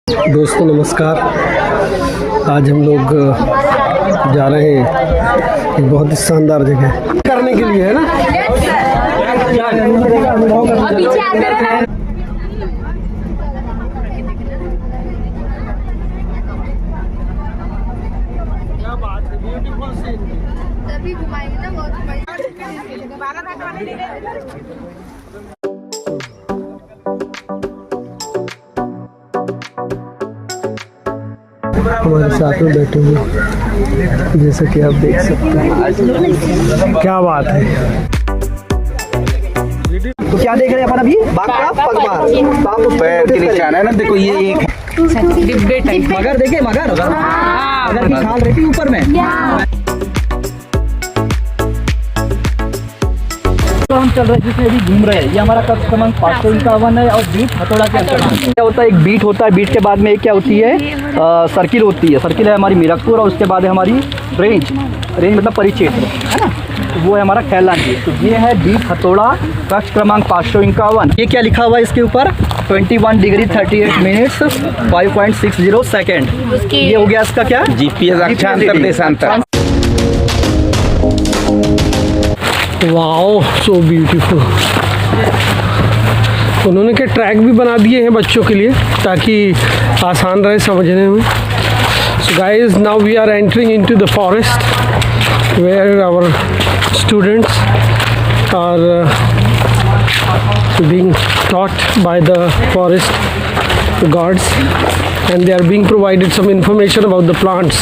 दोस्तों नमस्कार। आज हम लोग जा रहे हैं एक बहुत ही शानदार जगह करने के लिए, है ना। क्या बात है, ब्यूटीफुल सीन। तभी घुमाएंगे ना, बहुत हमारे साथ में बैठे हुए जैसे कि आप देख सकते हैं। क्या बात है। तो क्या देख रहे हैं अपन अभी? बाघ का पगमार, पैर के नीचे आना है ना। देखो ये एक डिब्बे टाइप मगर, देखे मगर मगर की खाल रहती है ऊपर में। तो हम चल रहे हैं जिसमें अभी घूम रहे हैं। ये हमारा कक्ष क्रमांक 551 है और बीट हथौड़ा के अंतर्गत क्या होता है, एक बीट होता है। बीट के बाद में एक क्या होती है, सर्किल होती है। सर्किल है हमारी मीरकपुर और उसके बाद है हमारी रेंज मतलब परिक्षेत्र, है ना। तो वो है हमारा कैलांजी। तो ये है बीट हथौड़ा कक्ष क्रमांक 551। ये क्या लिखा हुआ है इसके ऊपर? 21 डिग्री 38 मिनट्स 5.60 सेकेंड। ये हो गया इसका क्या, GPS अक्षांतर देशांतर। Wow, so beautiful. उन्होंने क्या ट्रैक भी बना दिए हैं बच्चों के लिए ताकि आसान रहे समझने में। So guys, now we are entering into the forest where our students are being taught by the forest guards, and they are being provided some information about the plants.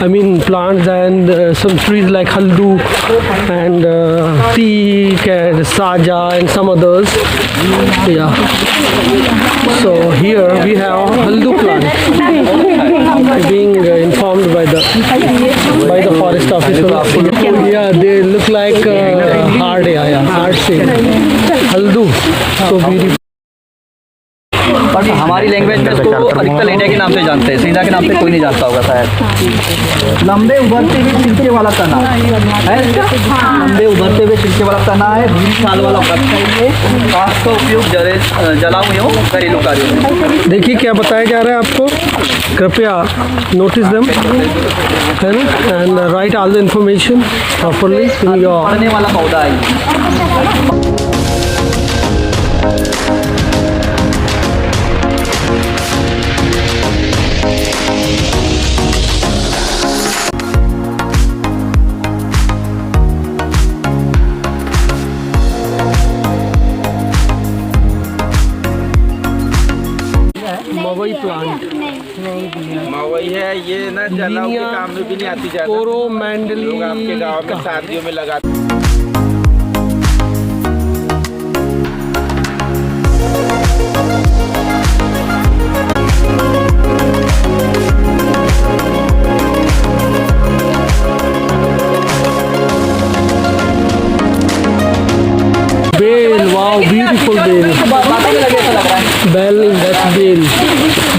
I mean plants and some trees like haldu and teak and saja and some others. Yeah. So here we have haldu plant being informed by the forest officer. Yeah, they look like hard, hard shape. Haldu, so beautiful. But हमारी language में इसको अधिकतर लेंडे के नाम से जानते हैं। सीधा के नाम से कोई नहीं जानता होगा शायद। लंबे उभरते हुए छिलके वाला तना है। लंबे उभरते हुए छिलके वाला तना है। 20 साल वाला वृक्ष है ये। काष्ठ का उपयोग जलाओ एवं घरेलू कार्यों में। देखिए क्या बताया जा रहा है आपको, कृपया नोटिस देम, है ना, and right all the information properly in your. पढ़ने वाला पौधा है। मवई प्लांट, मवई है ये ना, जलाओ के काम में भी नहीं आती ज्यादा। कोरोमंडली लोग आपके गांव में शादियों में लगाते। Bel, wow beautiful bel. Bel, that's bel.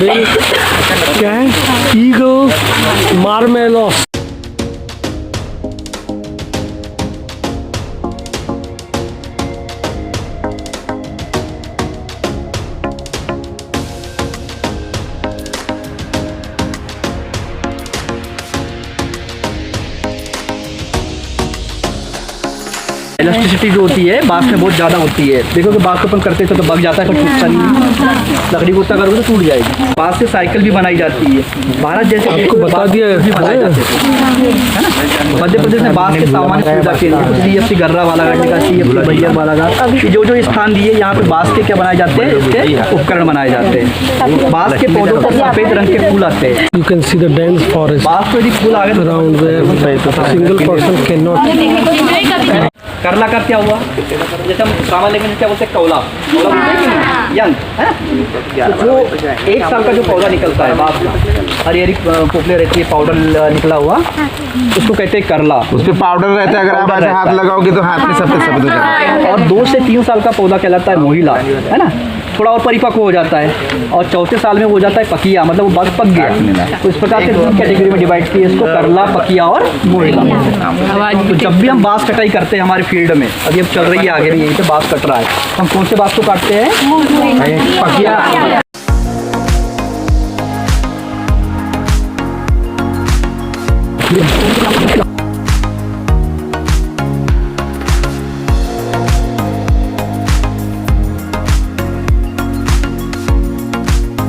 बेल क्या है? ईगल मार्मेलोस। इलेक्ट्रिसिटी जो होती है बाँस में बहुत ज़्यादा होती है। देखो कि बाँस को अपन करते तो बग जाता है, पर टूटता नहीं। लकड़ी को उतना करोगे तो टूट जाएगी। बाँस से साइकिल भी बनाई जाती है। भारत जैसे आपको बता दिया है, बनाए जाते हैं, है ना। मध्य प्रदेश में बाँस के सामान्य सुविधा के लिए CFC गर्रा बालाघाट का, CFC भैया बालाघाट, जो स्थान दिए यहाँ पे बाँस के क्या बनाए जाते हैं, इसके उपकरण बनाए जाते हैं। बाँस के पौधों पर सफ़ेद रंग के फूल आते हैं। You can see the dense forest बाँस को यदि फूल आ गए around where single person cannot। करला का क्या हुआ, जैसे हम सामान लेंगे क्या बोलते हैं, कौला बोलते हैं कि नहीं, यंग है। तो जो 1 साल का जो पौधा निकलता है बाँस का, हरी हरी पोपले रहती है, पाउडर निकला हुआ, उसको कहते हैं करला। उसपे पाउडर रहता है, अगर आप ऐसे हाथ लगाओगे तो हाथ में सफेद सफेद हो जाता है। और 2 से 3 साल का पौधा कहलाता है मोहिला, है ना। थोड़ा और परिपक्व हो जाता है और चौथे साल में हो जाता है पकिया, मतलब वो बाग पक गया। तो इस प्रकार से 3 कैटेगरी में डिवाइड किया इसको, करला, पकिया और मोहिला। तो जब भी हम बाँस कटाई करते हैं हमारे फील्ड में, अभी अब चल रही है आगे भी यहीं पे बाँस कट रहा है, हम कौन से बाँस को काटते हैं? पकिया।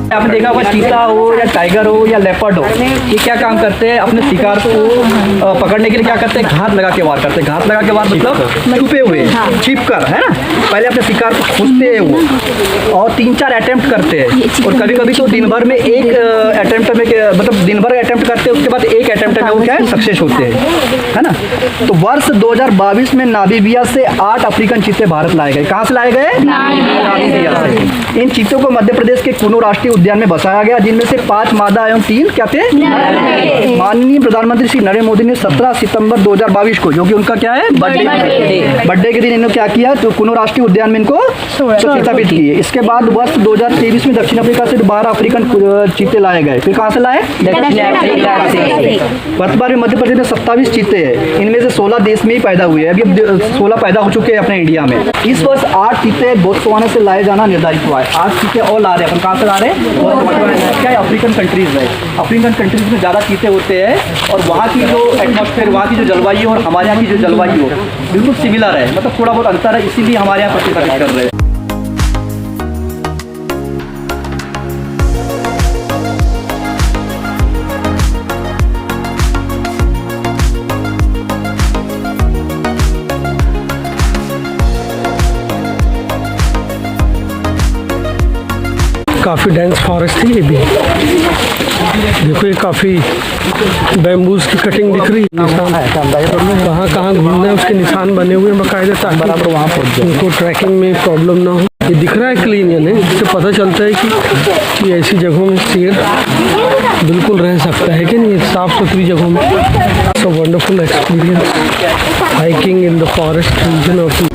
आपने देखा होगा चीता हो या टाइगर हो या लेपर्ड हो, ये क्या काम करते हैं, अपने शिकार को पकड़ने के लिए क्या करते हैं, घात लगा के वार करते हैं। घात लगा के वार मतलब छुपे हुए, छिप कर, है ना। पहले अपने शिकार को खोजते हैं वो, और 3-4 अटेम्प्ट करते हैं, और कभी कभी तो दिन भर में एक अटेम्प्ट में मतलब दिन भर अटेम्प्ट करते हैं, उसके बाद एक अटेम्प्ट में वो क्या है सक्सेस होते हैं, है ना। तो वर्ष 2022 में नामीबिया से 8 अफ्रीकन चीते भारत लाए गए। कहाँ से लाए गए? नामीबिया से। इन चीतों को मध्य प्रदेश के कुनो राष्ट्रीय उद्यान में बसाया गया, जिनमें से 5 मादा एवं 3 क्या थे? माननीय प्रधानमंत्री श्री नरेंद्र मोदी ने 17 सितंबर 2022 को, जो कि उनका क्या है बर्थडे के दिन इन्होंने क्या किया, तो कुनो राष्ट्रीय उद्यान में इनको स्थापित किए। इसके बाद वर्ष 2023 में दक्षिण अफ्रीका से 12 अफ्रीकन चीते लाए गए। फिर कहाँ से लाए? दक्षिण अफ्रीका से। वर्तमान में मध्य प्रदेश में 27 चीते हैं, इनमें से 16 देश में ही पैदा हुए हैं। अभी 16 पैदा हो चुके हैं अपने इंडिया में। इस वर्ष 8 चीते बोत्सवाना से लाए जाना निर्धारित हुआ है। 8 चीते और ला रहे हैं। अपन कहाँ से ला रहे हैं? क्या है, अफ्रीकन कंट्रीज है। अफ्रीकन कंट्रीज में ज़्यादा चीते होते हैं, और वहाँ की जो एटमॉस्फेयर, वहाँ की जो जलवायु और हमारे यहाँ की जो जलवायु हो बिल्कुल सिमिलर है, मतलब थोड़ा बहुत अंतर है, इसीलिए हमारे यहाँ प्रतिपादित कर रहे हैं। काफ़ी डेंस फॉरेस्ट थी ये भी। देखो ये काफ़ी बैम्बूज की कटिंग दिख रही है। कहाँ कहाँ घूमना है उसके निशान बने हुए हैं बाकायदे, ताकि बराबर वहाँ पहुँच जाए, उनको ट्रैकिंग में प्रॉब्लम ना हो। ये दिख रहा है क्लीन, यानी इससे पता चलता है कि ऐसी जगहों में शेर बिल्कुल रह सकता है कि नहीं, साफ़ सुथरी जगहों में। So wonderful experience hiking in the forest region of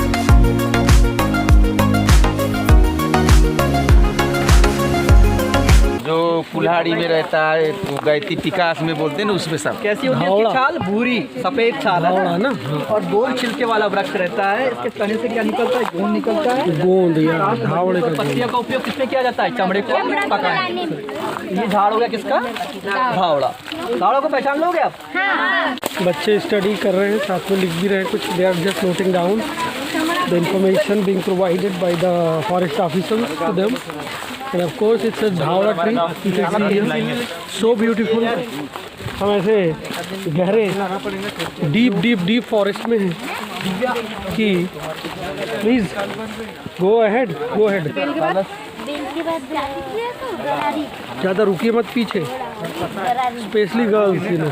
कुल्हाड़ी में रहता है, गैती पिकास में बोलते हैं ना, उसमें सब। कैसी होती है इसकी छाल? भूरी सफेद छाल है ना, और गोल छिलके वाला वृक्ष रहता है। इसके तने से क्या निकलता है? गोंद निकलता है। गोंद या धावड़े का पत्तियों का उपयोग किसमें किया जाता है? चमड़े को पकाने। ये झाड़ हो गया किसका? धावड़ा। धावड़ा को पहचान लोगे आप? बच्चे स्टडी कर रहे हैं, साथ में लिख भी रहे हैं कुछ। They are just noting down the information being provided by the forest officers to them. And of course it's a dhawda tree, so beautiful। हम ऐसे गहरे डीप फॉरेस्ट में हैं कि प्लीज गो अहेड। ज़्यादा रुकिए मत पीछे, specially girls, you know.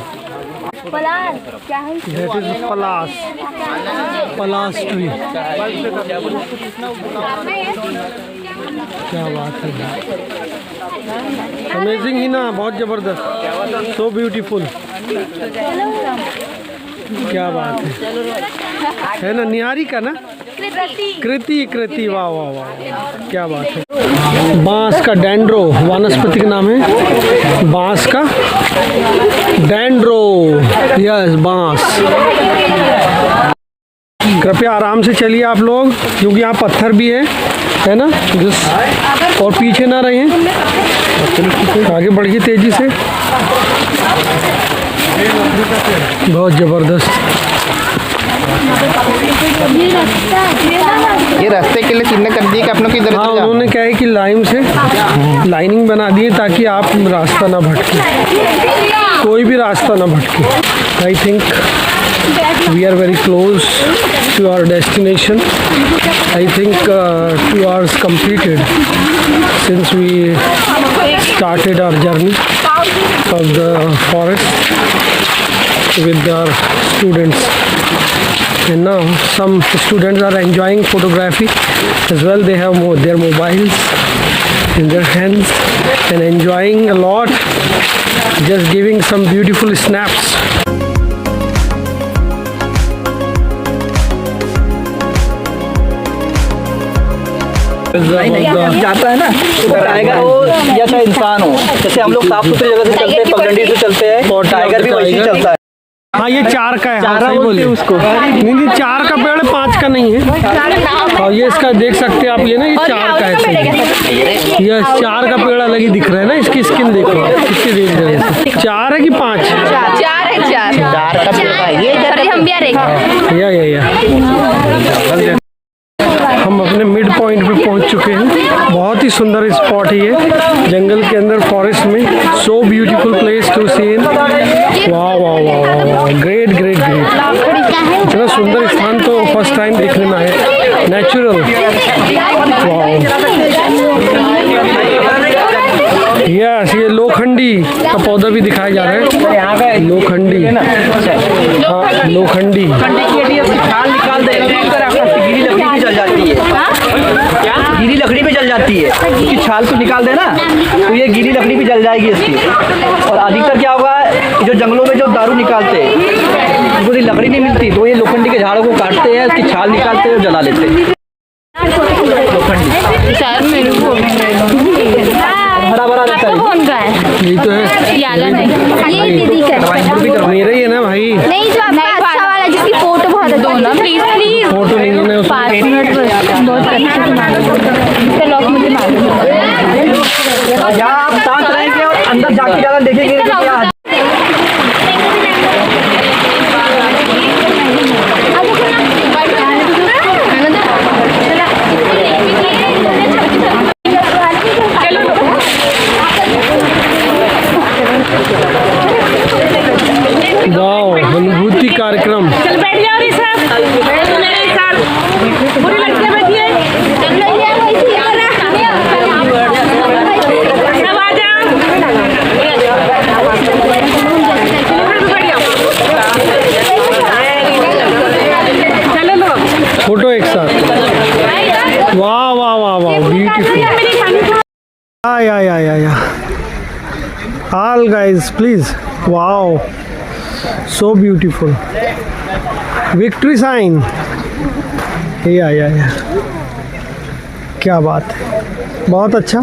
That is palash tree. क्या बात है, अमेजिंग ही ना, बहुत ज़बरदस्त, सो ब्यूटीफुल। क्या बात है ना, निहारी का ना, कृति, वाह वाह वाह, क्या बात है। बांस का डेंड्रो वनस्पति का नाम है, बांस का डेंड्रो, यस बांस। कृपया आराम से चलिए आप लोग, क्योंकि यहाँ पत्थर भी है ना, जिस और पीछे ना रहे, आगे बढ़िए तेजी से। बहुत ज़बरदस्त। ये रास्ते के लिए चिन्ह कर दिए कि अपनों की इधर। हाँ, उन्होंने क्या है कि लाइन से लाइनिंग बना दी है, ताकि आप रास्ता ना भटके, कोई भी रास्ता ना भटके। I think we are very close to our destination. I think 2 hours completed since we started our journey of the forest with our students, and now some students are enjoying photography as well. They have their mobiles in their hands and enjoying a lot, just giving some beautiful snaps. नहीं जाता है ना, तो tiger हो या चाहे इंसान हो, जैसे हम लोग साफ सुथरी जगह से चलते हैं, पगडंडी से चलते हैं, और टाइगर भी वैसे ही चलता है। हाँ ये 4 का है, हाँ, चारा सही बोलते बोले हैं उसको। नहीं 4 का पेड़ है, 5 का नहीं है। और ये इसका देख सकते हैं आप, ये ना ये 4 का है सही। ये 4 का पेड़ अलग ही दिख रहा है ना, इसकी स्किन देखो कितनी डेंजरस है। 4 है कि 5? 4 है 4 का पेड़ है ये। सॉरी हम भी आ रहे या हम अपने मिड पॉइंट पे पहुंच चुके हैं। बहुत ही सुंदर स्पॉट है ये, जंगल के अंदर फॉरेस्ट में। सो ब्यूटीफुल प्लेस टू सी इन। वाह वाह वाह वाह, ग्रेट ग्रेट ग्रेट। इतना सुंदर स्थान तो फर्स्ट टाइम देखने में आया। नेचुरल, यस ये लोखंडी का पौधा भी दिखाया जा रहा है। लोखंडी, हाँ लोखंडी। छाल निकाल दे, गीली लकड़ी भी जल जाती है। क्या गीली लकड़ी भी जल जाती है, इसकी छाल को निकाल देना तो ये गीली लकड़ी भी जल जाएगी इसकी। और अधिकतर क्या होगा, जो जंगलों में जो दारू निकालते हैं पूरी लकड़ी नहीं मिलती तो ये लोखंडी के झाड़ों को काटते हैं, उसकी छाल निकालते हैं और जला लेते हैं। सर मेरे को हरा भरा रहता है। कौन का है? यही तो है, याला नहीं, ये दीदी का मेरा ही है ना भाई। नहीं जो आपका अच्छा वाला जिसकी फोटो बहुत है, दो ना प्लीज प्लीज। फोटो नहीं है ना 5 मिनट बहुत अच्छे से मालूम, लॉक मुझे मालूम है। यहाँ आप शांत रहेंगे और अंदर जाके ज़्यादा देखेंगे कि क्या वाओ, अनुभूति कार्यक्रम। फोटो एक साथ। वाह वाह वाह वाह, beautiful. Yeah all guys please, wow so beautiful. Victory sign, या क्या बात है, बहुत अच्छा।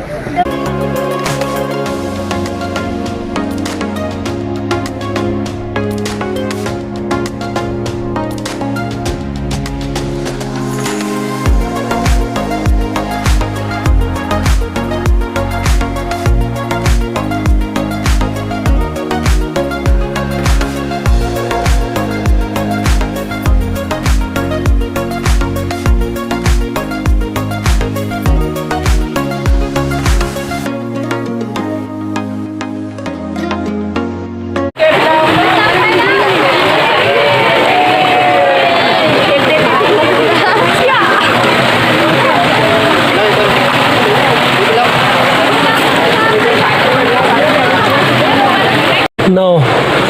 Now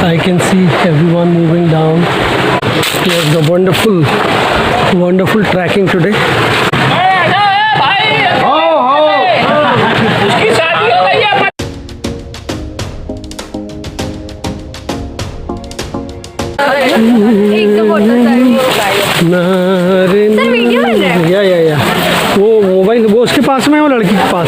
I can see everyone moving down towards the wonderful trekking today. या वो मोबाइल वो उसके पास में है, वो लड़की के पास।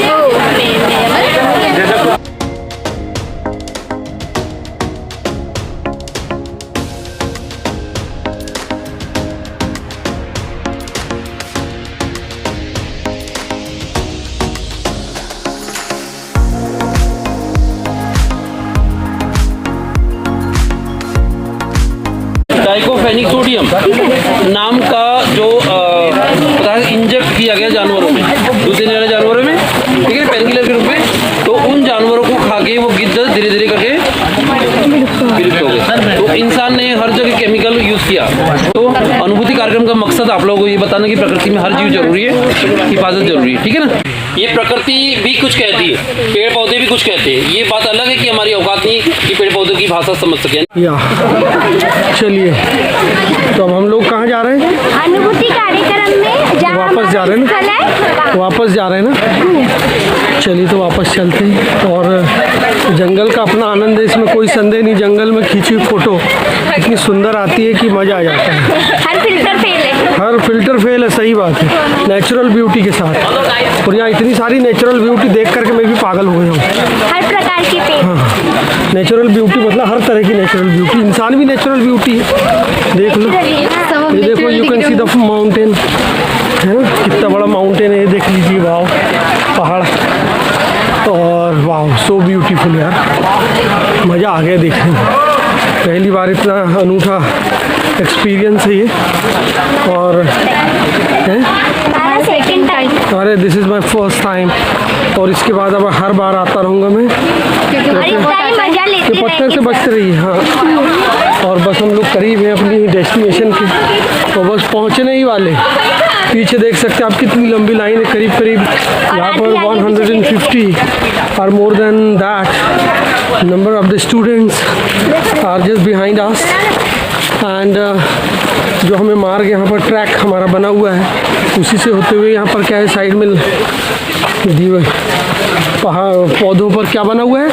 डाइक्लोफेनिक सोडियम नाम का जो पदार्थ इंजेक्ट किया गया जानवरों में, दूसरे वाले जानवरों में, ठीक है, पेनकिलर के रूप में। तो उन जानवरों को खा के वो गिद्ध धीरे धीरे करके विलुप्त हो गए। तो इंसान ने हर जगह केमिकल यूज़ किया। तो अनुभूति कार्यक्रम का मकसद आप लोगों को ये बताना कि प्रकृति में हर जीव जरूरी है, हिफाजत जरूरी है, ठीक है ना। ये प्रकृति भी कुछ कहती है, पेड़ पौधे भी कुछ कहते हैं। ये बात अलग है कि हमारी औकात नहीं कि पेड़ पौधों की भाषा समझ सकें। चलिए, तो अब हम लोग कहाँ जा रहे हैं? अनुभूति कार्यक्रम में वापस जा रहे हैं ना, वापस जा रहे हैं ना। चलिए तो वापस चलते हैं। और जंगल का अपना आनंद है, इसमें कोई संदेह नहीं। जंगल में खींची हुई फोटो इतनी सुंदर आती है कि मज़ा आ जाता है। हर फिल्टर फेल है, हर फिल्टर फेल है, सही बात है। नेचुरल ब्यूटी के साथ, और यहाँ इतनी सारी नेचुरल ब्यूटी देख करके मैं भी पागल हो गया हूँ। हर प्रकार की पेड़। नेचुरल ब्यूटी मतलब हर तरह की नेचुरल ब्यूटी, इंसान भी नेचुरल ब्यूटी है। देख लो, ये देखो, you can see the mountain, है ना, कितना बड़ा माउंटेन है ये देख लीजिए। वाओ, पहाड़, और वाओ सो ब्यूटीफुल यार, मज़ा आ गया देखने में। पहली बार इतना अनूठा एक्सपीरियंस है ये, और है सेकंड टाइम, अरे this is my first time, और इसके बाद अब हर बार आता रहूँगा मैं। मजा लेते ये पत्थर से बचते रहिए। हाँ, और बस हम लोग करीब हैं अपनी डेस्टिनेशन के, तो बस पहुँचने ही वाले। पीछे देख सकते हैं आप कितनी लंबी लाइन है, करीब करीब यहाँ पर 150 और more than that number of the students are just behind us. And जो हमें मार्ग यहाँ पर ट्रैक हमारा बना हुआ है, उसी से होते हुए यहाँ पर क्या है, साइड में दीवार पहाड़ पौधों पर क्या बना हुआ है,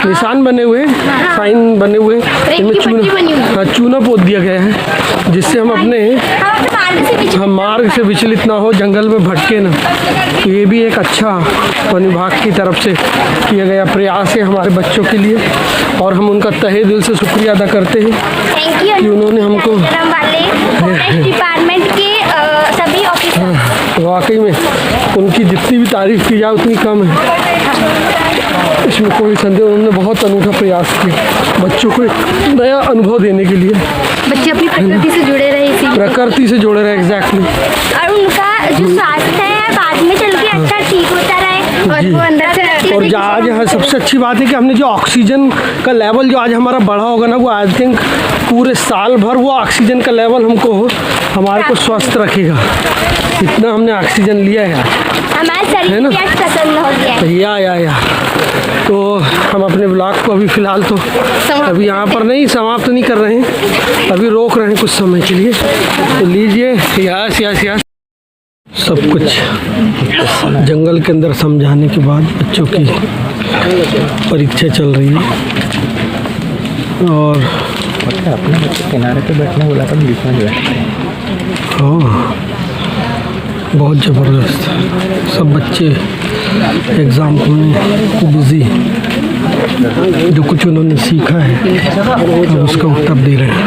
निशान बने हुए हैं, साइन बने हुए हैं, इनमें चूना पोत दिया गया है, जिससे हम अपने मार्ग से विचलित ना हो, जंगल में भटके ना। तो ये भी एक अच्छा वन विभाग की तरफ से किया गया प्रयास है हमारे बच्चों के लिए, और हम उनका तहे दिल से शुक्रिया अदा करते हैं कि उन्होंने हमको डिपार्टमेंट के सभी ऑफिसर, वाकई में उनकी जितनी भी तारीफ़ की जाए उतनी कम है, इसमें कोई संदेह। उन्होंने बहुत अनूठा प्रयास किया बच्चों को एक नया अनुभव देने के लिए, बच्चे अपनी प्रकृति से जुड़े रहे, इसी प्रकृति से जुड़े रहे। एग्जैक्टली, और उनका जो स्वास्थ्य है बाद में चल के अच्छा ठीक होता रहे, और वो अंदर से। और आज यहाँ सबसे अच्छी बात है कि हमने जो ऑक्सीजन का लेवल जो आज हमारा बढ़ा होगा ना, वो आई थिंक पूरे साल भर वो ऑक्सीजन का लेवल हमारे को स्वस्थ रखेगा। इतना हमने ऑक्सीजन लिया है, हमारे शरीर ना? भी आज प्रसन्न हो गया है। या तो हम अपने ब्लॉग को अभी फ़िलहाल तो अभी यहाँ पर नहीं समाप्त नहीं कर रहे हैं, अभी रोक रहे हैं कुछ समय के लिए। तो लीजिए, यस सब कुछ जंगल के अंदर समझाने के बाद बच्चों की परीक्षा चल रही है, और अपने किनारे पे बैठने बोला था, बीच में बैठते हैं। हाँ, बहुत ज़बरदस्त, सब बच्चे एग्ज़ाम में बिज़ी, जो कुछ उन्होंने सीखा है अब उसका उत्तर दे रहे हैं।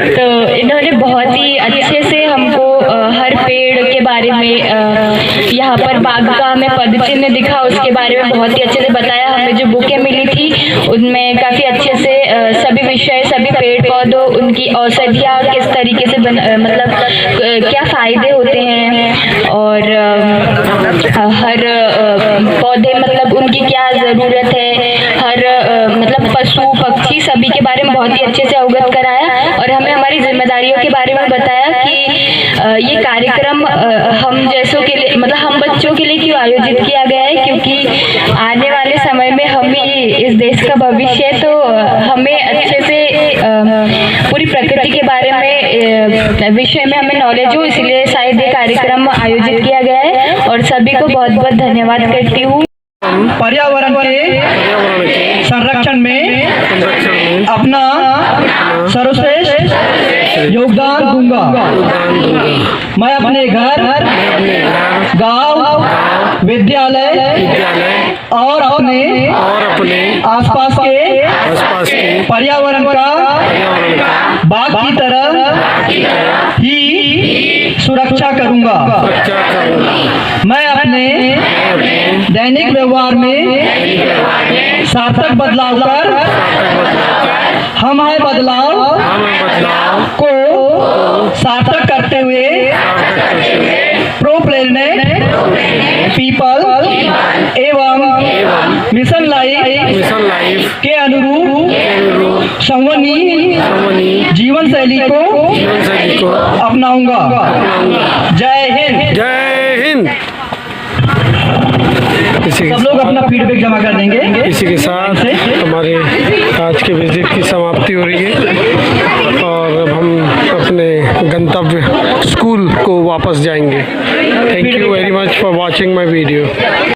तो इन्होंने बहुत ही अच्छे से हमको हर पेड़ के बारे में, यहाँ पर बाग का हमें पद चिन्ह दिखा, उसके बारे में बहुत ही अच्छे से बताया। हमें जो बुकें मिली थी उनमें काफ़ी अच्छे से सभी विषय, सभी पेड़ पौधों, उनकी औषधियाँ किस तरीके से मतलब क्या फ़ायदे होते हैं, और हर पौधे मतलब उनकी क्या ज़रूरत है, हर मतलब पशु पक्षी सभी के बारे में बहुत ही अच्छे से अवगत कराया, और हमें हमारी जिम्मेदारियों के बारे में बताया कि ये कार्यक्रम हम जैसों के लिए, मतलब हम बच्चों के लिए क्यों आयोजित किया गया है, क्योंकि आने वाले समय में हम ही इस देश का भविष्य है। तो हमें अच्छे से पूरी प्रकृति के बारे में विषय में हमें नॉलेज हो, इसलिए शायद ये कार्यक्रम आयोजित किया गया है, और सभी को बहुत बहुत धन्यवाद करती हूँ। पर्यावरण के संरक्षण में अपना सर्वश्रेष्ठ योगदान दूंगा। मैं अपने घर, गांव, विद्यालय और अपने आसपास के पर्यावरण का बाग की तरह ही सुरक्षा करूंगा। मैं अपने दैनिक व्यवहार में सार्थक बदलाव कर हमारे बदलाव को सार्थक करते हुए प्रो प्लेनेट पीपल एवं मिशन लाइफ के अनुरूप संवनी जीवन शैली को अपनाऊंगा। जय हिंद। जय हिंद। सब लोग अपना फीडबैक जमा कर देंगे। इसी के साथ हमारे आज के विजिट की समाप्ति हो रही है और अब हम अपने गंतव्य स्कूल को वापस जाएंगे। Thank you very much for watching my video.